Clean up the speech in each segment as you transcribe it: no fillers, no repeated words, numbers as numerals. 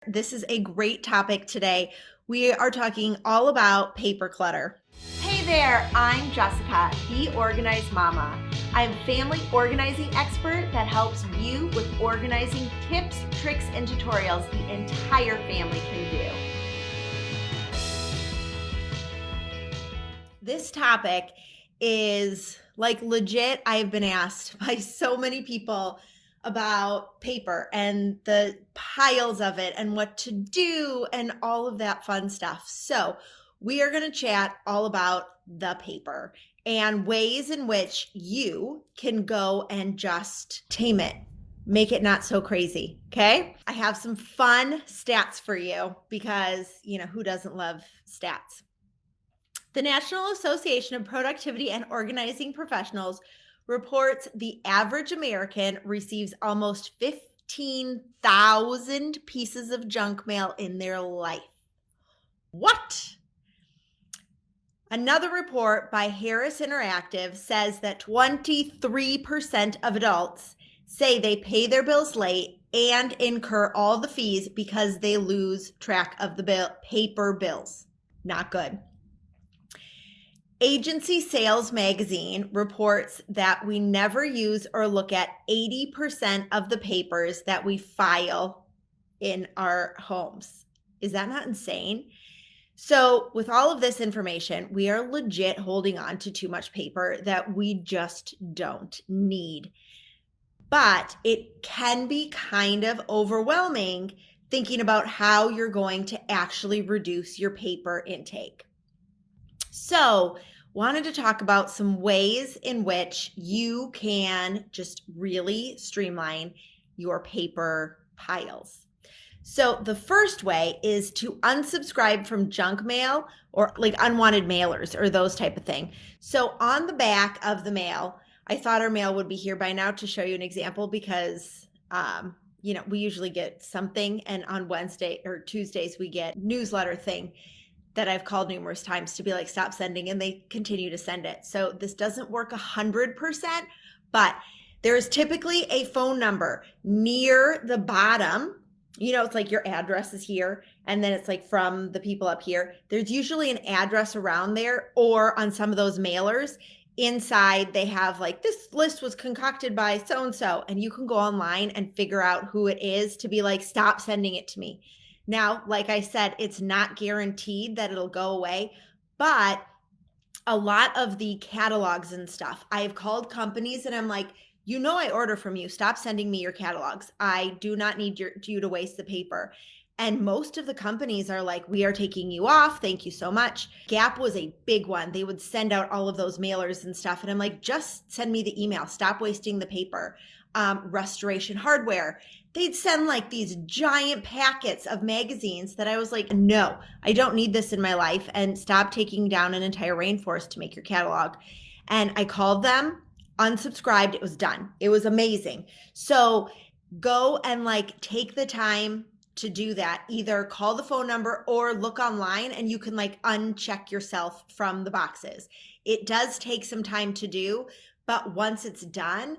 This is a great topic today. We are talking all about paper clutter. Hey there, I'm Jessica, the Organized Mama. I'm a family organizing expert that helps you with organizing tips, tricks, and tutorials the entire family can do. This topic is like legit. I've been asked by so many people about paper and the piles of it and what to do and all of that fun stuff. So we are going to chat all about the paper and ways in which you can go and just tame it. Make it not so crazy, okay? I have some fun stats for you because, who doesn't love stats? The National Association of Productivity and Organizing Professionals reports the average American receives almost 15,000 pieces of junk mail in their life. What? Another report by Harris Interactive says that 23% of adults say they pay their bills late and incur all the fees because they lose track of the paper bills. Not good. Agency Sales Magazine reports that we never use or look at 80% of the papers that we file in our homes. Is that not insane? So with all of this information, we are legit holding on to too much paper that we just don't need. But it can be kind of overwhelming thinking about how you're going to actually reduce your paper intake. So wanted to talk about some ways in which you can just really streamline your paper piles. So the first way is to unsubscribe from junk mail or like unwanted mailers or those type of thing. So on the back of the mail, I thought our mail would be here by now to show you an example because we usually get something, and on Wednesday or Tuesdays we get newsletter thing that I've called numerous times to be like, stop sending, and they continue to send it. So this doesn't work 100%, but there is typically a phone number near the bottom. It's like your address is here, and then it's like from the people up here. There's usually an address around there, or on some of those mailers, inside they have like, this list was concocted by so-and-so, and you can go online and figure out who it is to be like, stop sending it to me. Now, like I said, it's not guaranteed that it'll go away, but a lot of the catalogs and stuff, I've called companies and I'm like, I order from you. Stop sending me your catalogs. I do not need you to waste the paper. And most of the companies are like, we are taking you off. Thank you so much. Gap was a big one. They would send out all of those mailers and stuff. And I'm like, just send me the email. Stop wasting the paper. Restoration Hardware, they'd send like these giant packets of magazines that I was like, no, I don't need this in my life, and stop taking down an entire rainforest to make your catalog. And I called them, unsubscribed, it was done. It was amazing. So go and like take the time to do that. Either call the phone number or look online and you can like uncheck yourself from the boxes. It does take some time to do, but once it's done,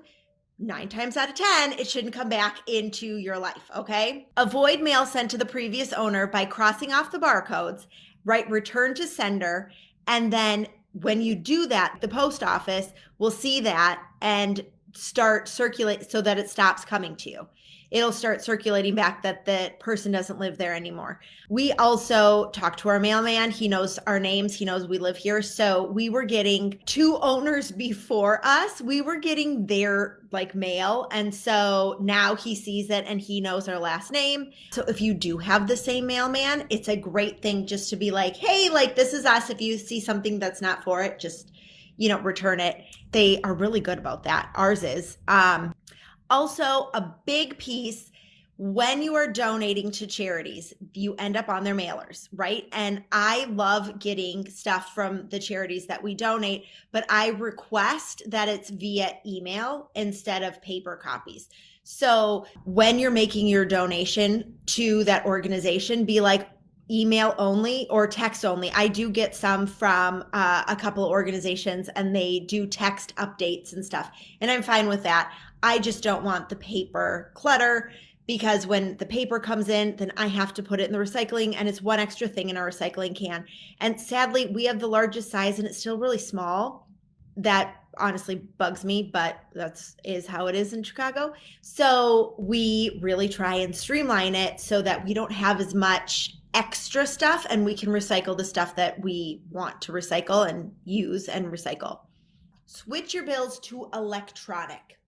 9 times out of 10, it shouldn't come back into your life, okay? Avoid mail sent to the previous owner by crossing off the barcodes, write return to sender, and then when you do that, the post office will see that and start circulate so that it stops coming to you. It'll start circulating back that the person doesn't live there anymore. We also talk to our mailman. He knows our names. He knows we live here. So we were getting 2 owners before us. We were getting their like mail. And so now he sees it and he knows our last name. So if you do have the same mailman, it's a great thing just to be like, hey, like this is us. If you see something that's not for it, just, return it. They are really good about that. Ours is. Also, a big piece when you are donating to charities, you end up on their mailers, right? And I love getting stuff from the charities that we donate, but I request that it's via email instead of paper copies. So when you're making your donation to that organization, be like, email only or text only. I do get some from a couple of organizations and they do text updates and stuff, and I'm fine with that. I just don't want the paper clutter because when the paper comes in, then I have to put it in the recycling, and it's one extra thing in our recycling can. And sadly, we have the largest size and it's still really small. That honestly bugs me, but that's is how it is in Chicago. So we really try and streamline it so that we don't have as much extra stuff and we can recycle the stuff that we want to recycle and use and recycle. Switch your bills to electronic.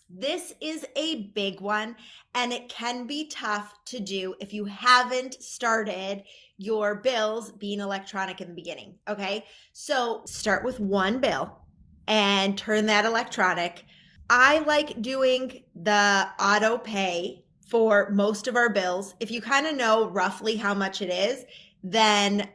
This is a big one, and it can be tough to do if you haven't started your bills being electronic in the beginning. Okay, so start with one bill and turn that electronic. I like doing the auto pay for most of our bills. If you kind of know roughly how much it is, then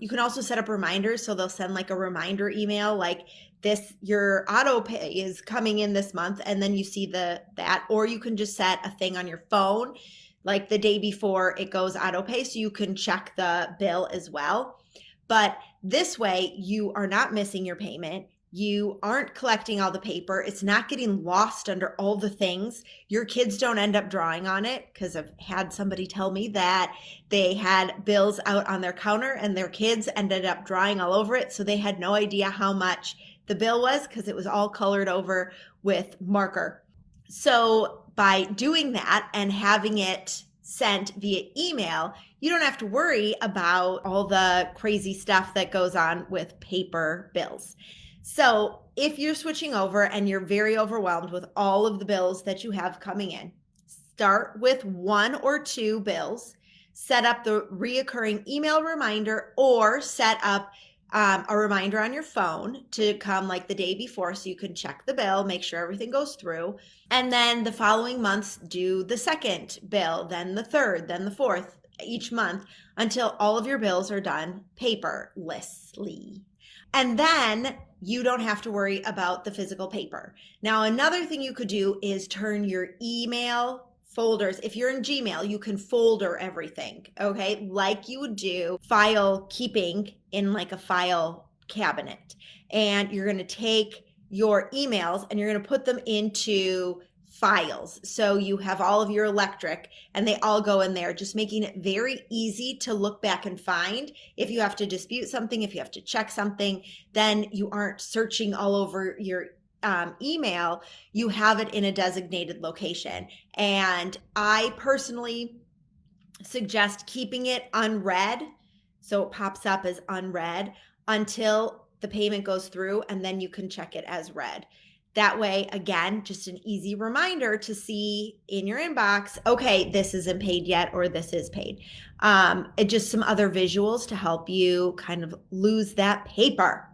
you can also set up reminders. So they'll send like a reminder email like, this, your auto pay is coming in this month, and then you see that, or you can just set a thing on your phone like the day before it goes auto pay, so you can check the bill as well. But this way you are not missing your payment, you aren't collecting all the paper, it's not getting lost under all the things, your kids don't end up drawing on it, because I've had somebody tell me that they had bills out on their counter and their kids ended up drawing all over it, so they had no idea how much the bill was because it was all colored over with marker. So by doing that and having it sent via email, you don't have to worry about all the crazy stuff that goes on with paper bills. So if you're switching over and you're very overwhelmed with all of the bills that you have coming in, start with one or two bills, set up the reoccurring email reminder, or set up a reminder on your phone to come like the day before so you can check the bill, make sure everything goes through. And then the following months, do the second bill, then the third, then the fourth, each month until all of your bills are done paperlessly. And then you don't have to worry about the physical paper. Now, another thing you could do is turn your email folders. If you're in Gmail, you can folder everything, okay? Like you would do file keeping in like a file cabinet. And you're going to take your emails and you're going to put them into files. So you have all of your electric and they all go in there, just making it very easy to look back and find. If you have to dispute something, if you have to check something, then you aren't searching all over your email, you have it in a designated location. And I personally suggest keeping it unread, so it pops up as unread until the payment goes through, and then you can check it as read. That way, again, just an easy reminder to see in your inbox, okay, this isn't paid yet, or this is paid. Just some other visuals to help you kind of lose that paper.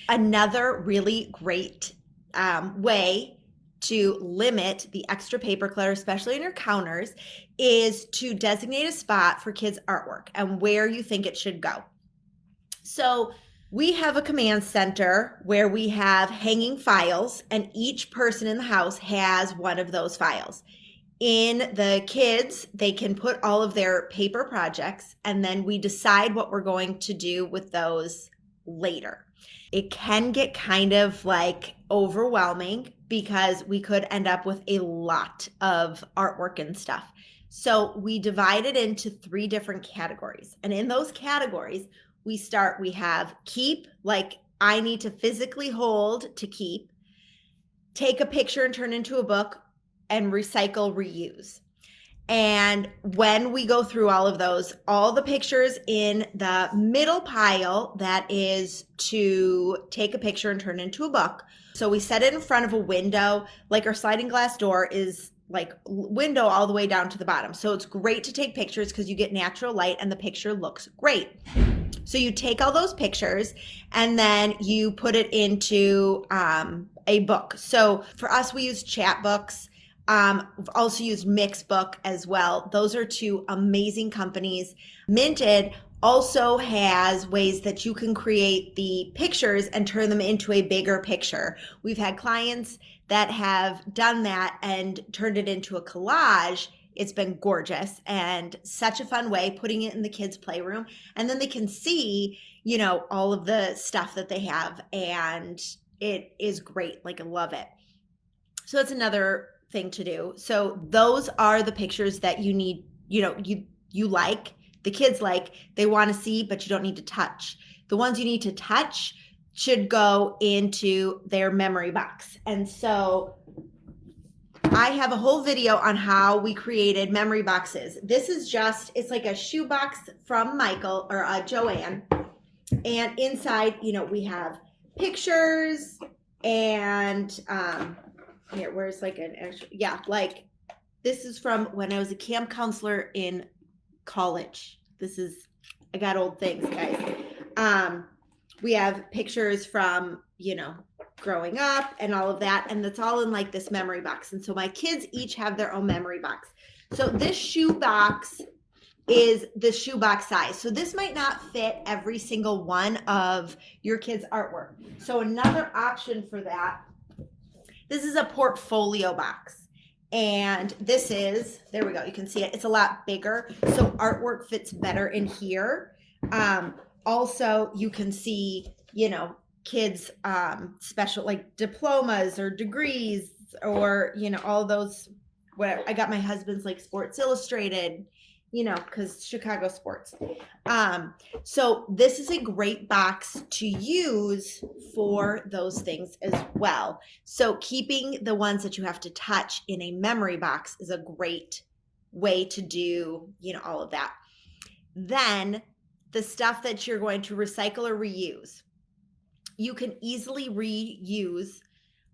Another really great way to limit the extra paper clutter, especially in your counters, is to designate a spot for kids' artwork and where you think it should go. So we have a command center where we have hanging files, and each person in the house has one of those files. In the kids, they can put all of their paper projects, and then we decide what we're going to do with those later. It can get kind of like overwhelming because we could end up with a lot of artwork and stuff. So we divide it into 3 different categories. And in those categories, we have keep, like I need to physically hold to keep, take a picture and turn into a book, and recycle, reuse. And when we go through all of those, all the pictures in the middle pile, that is to take a picture and turn into a book. So we set it in front of a window, like our sliding glass door is like window all the way down to the bottom. So it's great to take pictures because you get natural light and the picture looks great. So you take all those pictures and then you put it into a book. So for us, we use chat books. We've also used Mixbook as well. Those are 2 amazing companies. Minted also has ways that you can create the pictures and turn them into a bigger picture. We've had clients that have done that and turned it into a collage. It's been gorgeous and such a fun way, putting it in the kids' playroom. And then they can see, all of the stuff that they have. And it is great. Like, I love it. So that's another thing to do. So those are the pictures that you need, you like, the kids like, they want to see, but you don't need to touch. The ones you need to touch should go into their memory box. And so I have a whole video on how we created memory boxes. This is it's like a shoe box from Michael or Joanne. And inside, we have pictures and here, where's like an extra, like this is from when I was a camp counselor in college. I got old things, guys. We have pictures from, growing up and all of that. And that's all in like this memory box. And so my kids each have their own memory box. So this shoe box is the shoebox size. So this might not fit every single one of your kids' artwork. So another option for that, this is a portfolio box. And this is, there we go, you can see it. It's a lot bigger. So artwork fits better in here. Also, you can see, kids' special like diplomas or degrees or, all those, whatever. I got my husband's like Sports Illustrated, because Chicago sports. So this is a great box to use for those things as well. So keeping the ones that you have to touch in a memory box is a great way to do, all of that. Then the stuff that you're going to recycle or reuse, you can easily reuse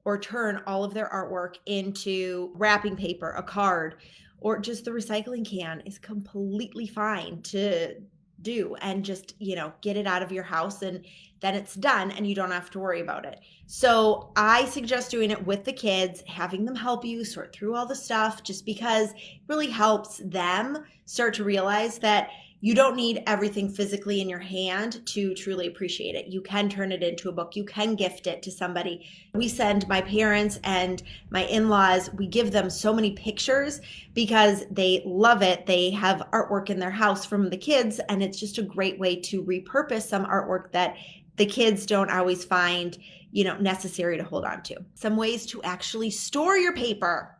or turn all of their artwork into wrapping paper, a card, or just the recycling can is completely fine to do, and just, get it out of your house and then it's done and you don't have to worry about it. So I suggest doing it with the kids, having them help you sort through all the stuff, just because it really helps them start to realize that you don't need everything physically in your hand to truly appreciate it. You can turn it into a book. You can gift it to somebody. We send my parents and my in-laws, we give them so many pictures because they love it. They have artwork in their house from the kids, and it's just a great way to repurpose some artwork that the kids don't always find, necessary to hold on to. Some ways to actually store your paper.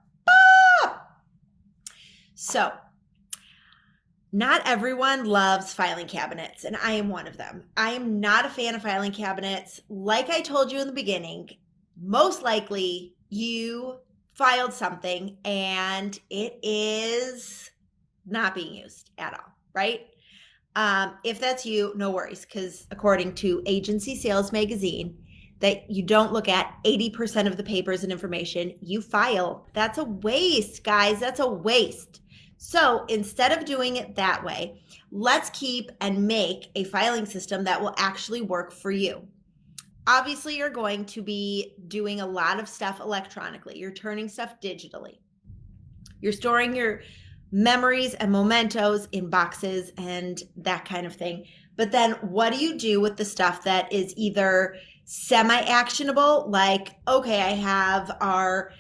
So, not everyone loves filing cabinets, and I am one of them. I am not a fan of filing cabinets. Like I told you in the beginning, most likely you filed something and it is not being used at all, right? If that's you, no worries, because according to Agency Sales Magazine, that you don't look at 80% of the papers and information you file. That's a waste, guys. That's a waste. So instead of doing it that way, let's keep and make a filing system that will actually work for you. Obviously, you're going to be doing a lot of stuff electronically. You're turning stuff digitally. You're storing your memories and mementos in boxes and that kind of thing. But then what do you do with the stuff that is either semi-actionable, like, okay, I have our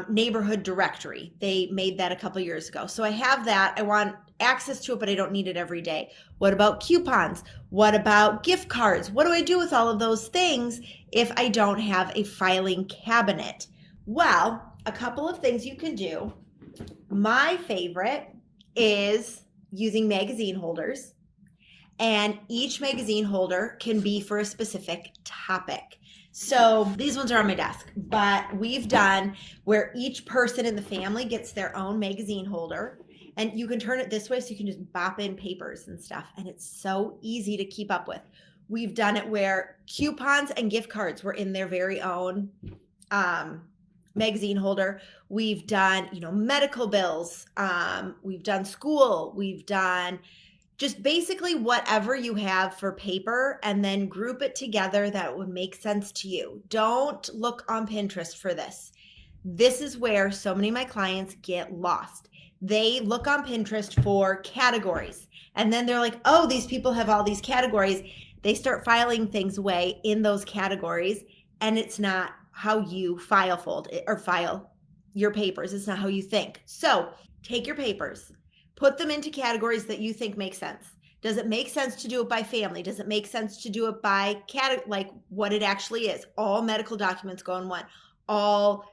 neighborhood directory. They made that a couple years ago. So I have that. I want access to it, but I don't need it every day. What about coupons? What about gift cards? What do I do with all of those things if I don't have a filing cabinet? Well, a couple of things you can do. My favorite is using magazine holders, and each magazine holder can be for a specific topic. So these ones are on my desk, but we've done where each person in the family gets their own magazine holder, and you can turn it this way so you can just bop in papers and stuff, and it's so easy to keep up with. We've done it where coupons and gift cards were in their very own magazine holder. We've done, medical bills. We've done school. We've done just basically whatever you have for paper, and then group it together that would make sense to you. Don't look on Pinterest for this. This is where so many of my clients get lost. They look on Pinterest for categories, and then they're like, oh, these people have all these categories. They start filing things away in those categories, and it's not how you file your papers. It's not how you think. So take your papers, put them into categories that you think make sense. Does it make sense to do it by family? Does it make sense to do it by like what it actually is? All medical documents go in one. All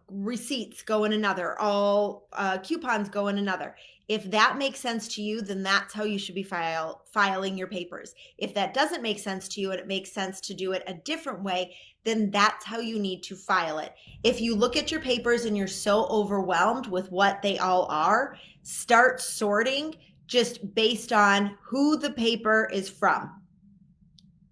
receipts go in another, all coupons go in another. If that makes sense to you, then that's how you should be filing your papers. If that doesn't make sense to you and it makes sense to do it a different way, then that's how you need to file it. If you look at your papers and you're so overwhelmed with what they all are, start sorting just based on who the paper is from.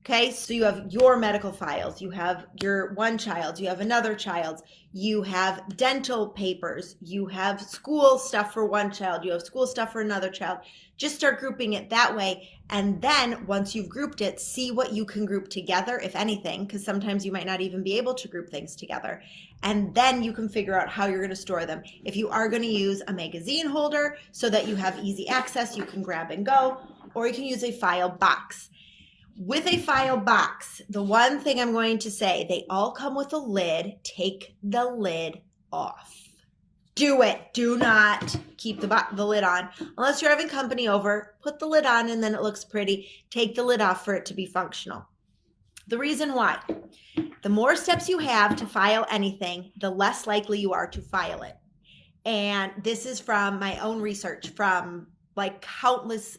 Okay, so you have your medical files, you have your one child, you have another child, you have dental papers, you have school stuff for one child, you have school stuff for another child. Just start grouping it that way. And then once you've grouped it, see what you can group together, if anything, because sometimes you might not even be able to group things together. And then you can figure out how you're going to store them. If you are going to use a magazine holder so that you have easy access, you can grab and go, or you can use a file box. With a file box, the one thing I'm going to say, they all come with a lid. Take the lid off. Do it. Do not keep the lid on. Unless you're having company over, put the lid on and then it looks pretty. Take the lid off for it to be functional. The reason why, the more steps you have to file anything, the less likely you are to file it. And this is from my own research from like countless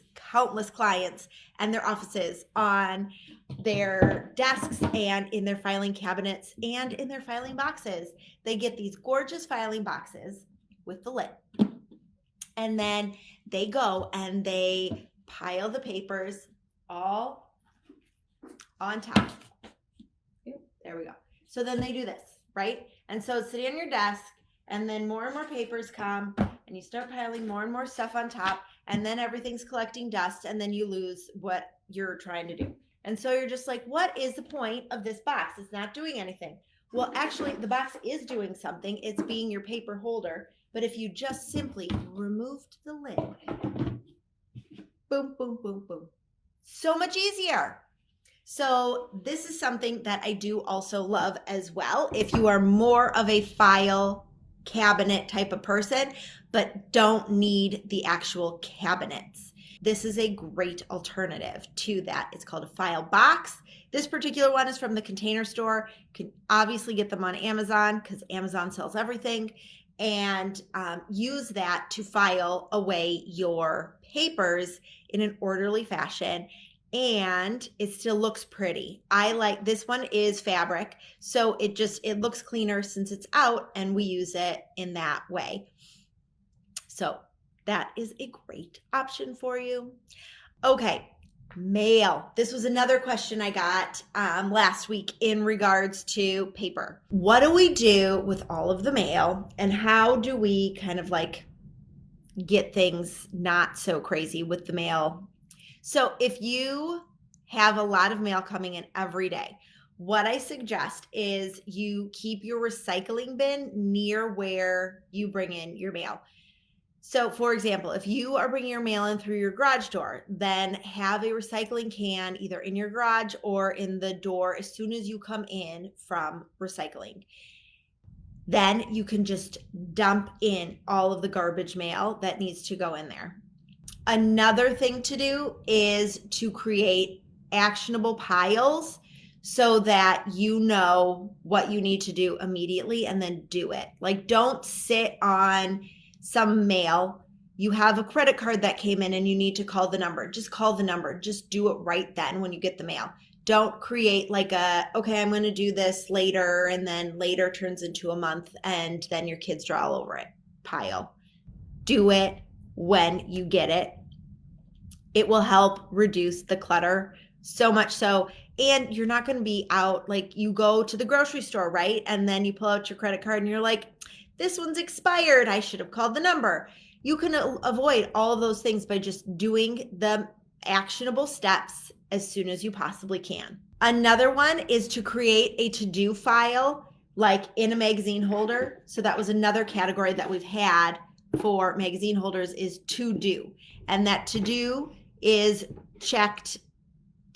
clients and their offices on their desks and in their filing cabinets and in their filing boxes. They get these gorgeous filing boxes with the lid. And then they go and they pile the papers all on top. There we go. So then they do this, right? And so it's sitting on your desk, and then more and more papers come, and you start piling more and more stuff on top, and then everything's collecting dust, and then you lose what you're trying to do. And so you're just like, what is the point of this box? It's not doing anything. Well, actually, the box is doing something. It's being your paper holder. But if you just simply removed the lid, boom, boom, boom, boom, so much easier. So this is something that I do also love as well. If you are more of a file cabinet type of person, but don't need the actual cabinets, this is a great alternative to that. It's called a file box. This particular one is from the Container Store. You can obviously get them on Amazon because Amazon sells everything, and use that to file away your papers in an orderly fashion. And it still looks pretty. I like this one is fabric, so it looks cleaner since it's out and we use it in that way. So that is a great option for you. Okay, mail. This was another question I got last week in regards to paper. What do we do with all of the mail, and how do we kind of like get things not so crazy with the mail? So if you have a lot of mail coming in every day, what I suggest is you keep your recycling bin near where you bring in your mail. So for example, if you are bringing your mail in through your garage door, then have a recycling can either in your garage or in the door as soon as you come in from recycling. Then you can just dump in all of the garbage mail that needs to go in there. Another thing to do is to create actionable piles so that you know what you need to do immediately and then do it. Like, don't sit on some mail. You have a credit card that came in and you need to call the number. Just call the number. Just do it right then when you get the mail. Don't create like okay, I'm going to do this later, and then later turns into a month and then your kids draw all over it pile. Do it when you get it. It will help reduce the clutter so much so. And you're not going to be out, like you go to the grocery store, right? And then you pull out your credit card and you're like, this one's expired. I should have called the number. You can avoid all of those things by just doing the actionable steps as soon as you possibly can. Another one is to create a to-do file, like in a magazine holder. So that was another category that we've had for magazine holders, is to do. And that to do is checked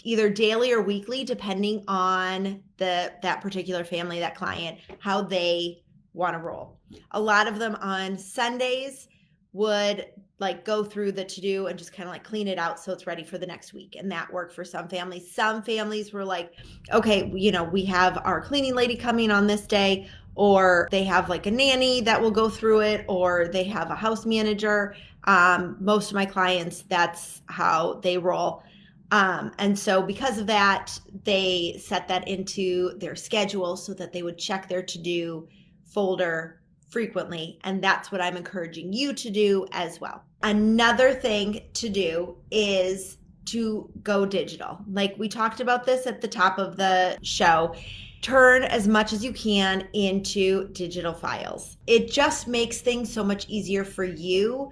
either daily or weekly, depending on that particular family, that client, how they want to roll. A lot of them on Sundays would like go through the to do and just kind of like clean it out so it's ready for the next week. And that worked for some families. Some families were like, okay, we have our cleaning lady coming on this day. or they have like a nanny that will go through it, or they have a house manager. Most of my clients, that's how they roll. And so because of that, they set that into their schedule so that they would check their to-do folder frequently. And that's what I'm encouraging you to do as well. Another thing to do is to go digital. Like we talked about this at the top of the show. Turn as much as you can into digital files. It just makes things so much easier for you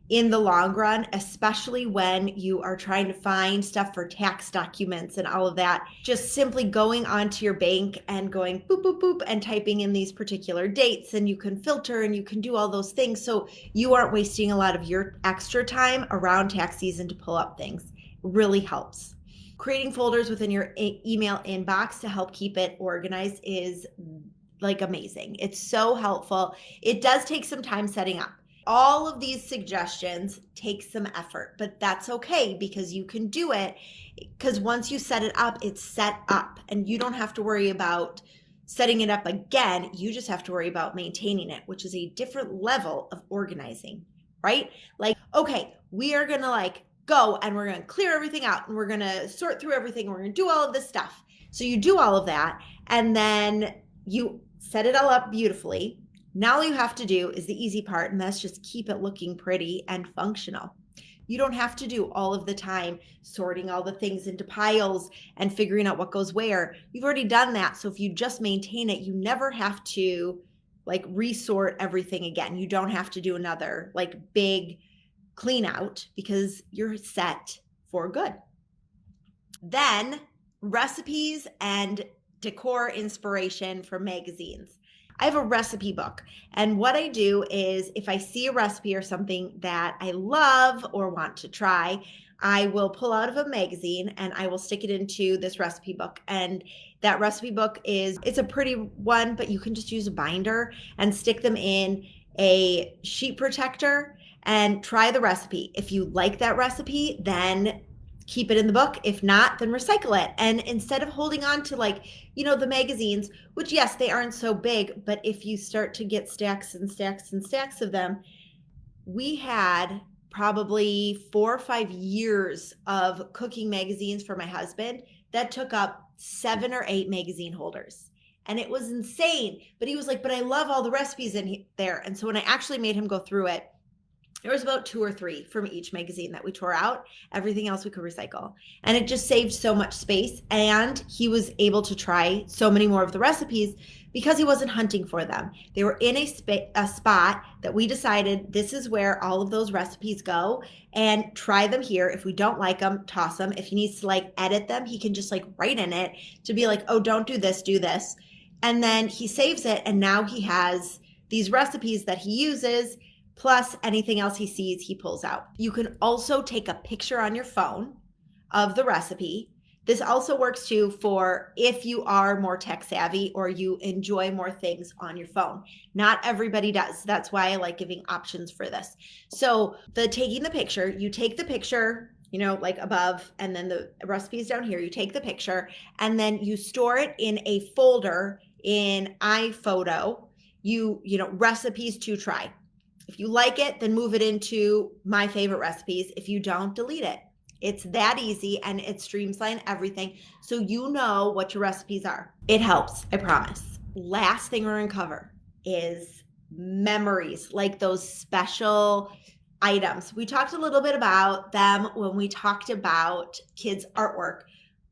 in the long run, especially when you are trying to find stuff for tax documents and all of that. Just simply going onto your bank and going boop, boop, boop, and typing in these particular dates, and you can filter and you can do all those things. So you aren't wasting a lot of your extra time around tax season to pull up things. It really helps. Creating folders within your email inbox to help keep it organized is like amazing. It's so helpful. It does take some time setting up. All of these suggestions take some effort, but that's okay because you can do it, because once you set it up, it's set up and you don't have to worry about setting it up again. You just have to worry about maintaining it, which is a different level of organizing, right? Like, okay, we are going to go and we're going to clear everything out and we're going to sort through everything. And we're going to do all of this stuff. So you do all of that and then you set it all up beautifully. Now all you have to do is the easy part, and that's just keep it looking pretty and functional. You don't have to do all of the time sorting all the things into piles and figuring out what goes where. You've already done that. So if you just maintain it, you never have to resort everything again. You don't have to do another big clean out because you're set for good. Then recipes and decor inspiration for magazines. I have a recipe book, and what I do is if I see a recipe or something that I love or want to try, I will pull out of a magazine and I will stick it into this recipe book. And that recipe book it's a pretty one, but you can just use a binder and stick them in a sheet protector and try the recipe. If you like that recipe, then keep it in the book. If not, then recycle it. And instead of holding on to the magazines, which yes, they aren't so big, but if you start to get stacks and stacks and stacks of them, we had probably 4 or 5 years of cooking magazines for my husband that took up 7 or 8 magazine holders. And it was insane. But he was like, but I love all the recipes in there. And so when I actually made him go through it, there was about 2 or 3 from each magazine that we tore out. Everything else we could recycle. And it just saved so much space. And he was able to try so many more of the recipes because he wasn't hunting for them. They were in a spot that we decided this is where all of those recipes go, and try them here. If we don't like them, toss them. If he needs to edit them, he can just write in it to be oh, don't do this, do this. And then he saves it. And now he has these recipes that he uses, plus anything else he sees, he pulls out. You can also take a picture on your phone of the recipe. This also works too for if you are more tech savvy or you enjoy more things on your phone. Not everybody does. That's why I like giving options for this. So taking the picture, you take the picture, above, and then the recipe is down here. You take the picture and then you store it in a folder in iPhoto, recipes to try. If you like it, then move it into my favorite recipes. If you don't, delete it. It's that easy, and it streamlines everything so you know what your recipes are. It helps, I promise. Last thing we're going to cover is memories, those special items. We talked a little bit about them when we talked about kids' artwork,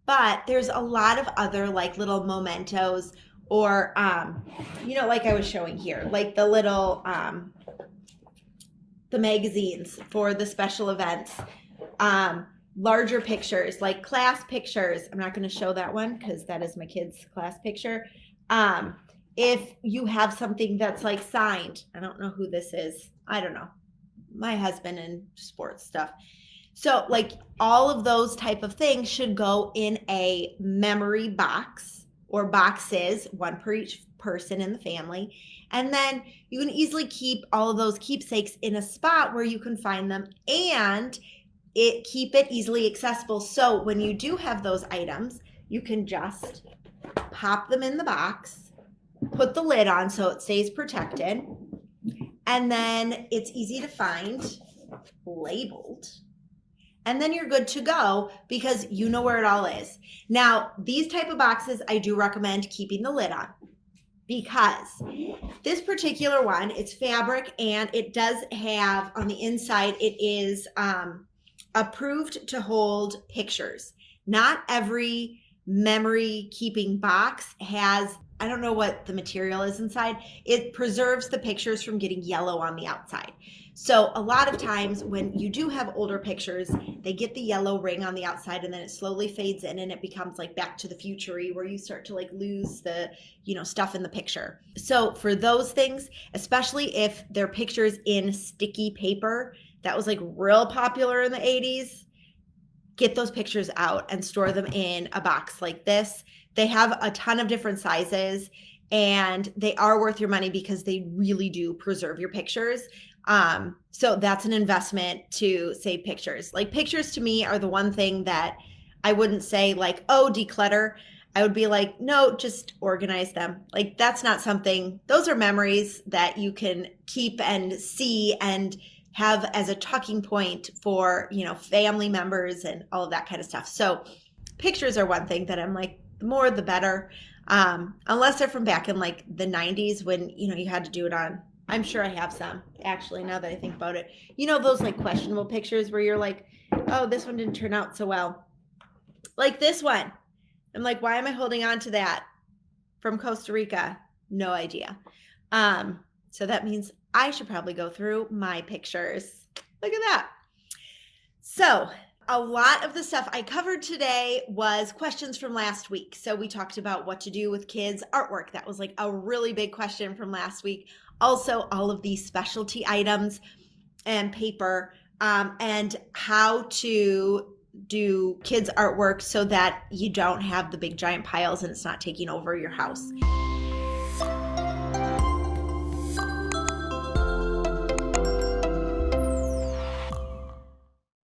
but there's a lot of other little mementos or, like I was showing here, the little... the magazines for the special events, larger pictures, like class pictures. I'm not going to show that one because that is my kid's class picture. If you have something that's signed, I don't know who this is. I don't know. My husband and sports stuff. So all of those type of things should go in a memory box or boxes, one per each person in the family. And then you can easily keep all of those keepsakes in a spot where you can find them and keep it easily accessible. So when you do have those items, you can just pop them in the box put the lid on so it stays protected. And then it's easy to find, labeled. And then you're good to go because you know where it all is. Now, these type of boxes, I do recommend keeping the lid on because this particular one, it's fabric and it does have on the inside, it is approved to hold pictures. Not every memory keeping box has, I don't know what the material is inside. It preserves the pictures from getting yellow on the outside. So a lot of times when you do have older pictures, they get the yellow ring on the outside and then it slowly fades in and it becomes like Back to the Future-y where you start to like lose the, stuff in the picture. So for those things, especially if they're pictures in sticky paper, that was like real popular in the 80s, get those pictures out and store them in a box like this. They have a ton of different sizes and they are worth your money because they really do preserve your pictures. So that's an investment to save pictures. Like pictures to me are the one thing that I wouldn't say like, oh, declutter. I would be like, no, just organize them. Like that's not something, those are memories that you can keep and see and have as a talking point for, family members and all of that kind of stuff. So pictures are one thing that I'm like, the more the better. Unless they're from back in like the 90s when, you had to do it on, I'm sure I have some actually now that I think about it. Those like questionable pictures where you're like, oh, this one didn't turn out so well. Like this one. I'm like, why am I holding on to that from Costa Rica? No idea. So that means I should probably go through my pictures. Look at that. So a lot of the stuff I covered today was questions from last week. So we talked about what to do with kids' artwork. That was like a really big question from last week. Also, all of these specialty items and paper and how to do kids' artwork so that you don't have the big giant piles and it's not taking over your house.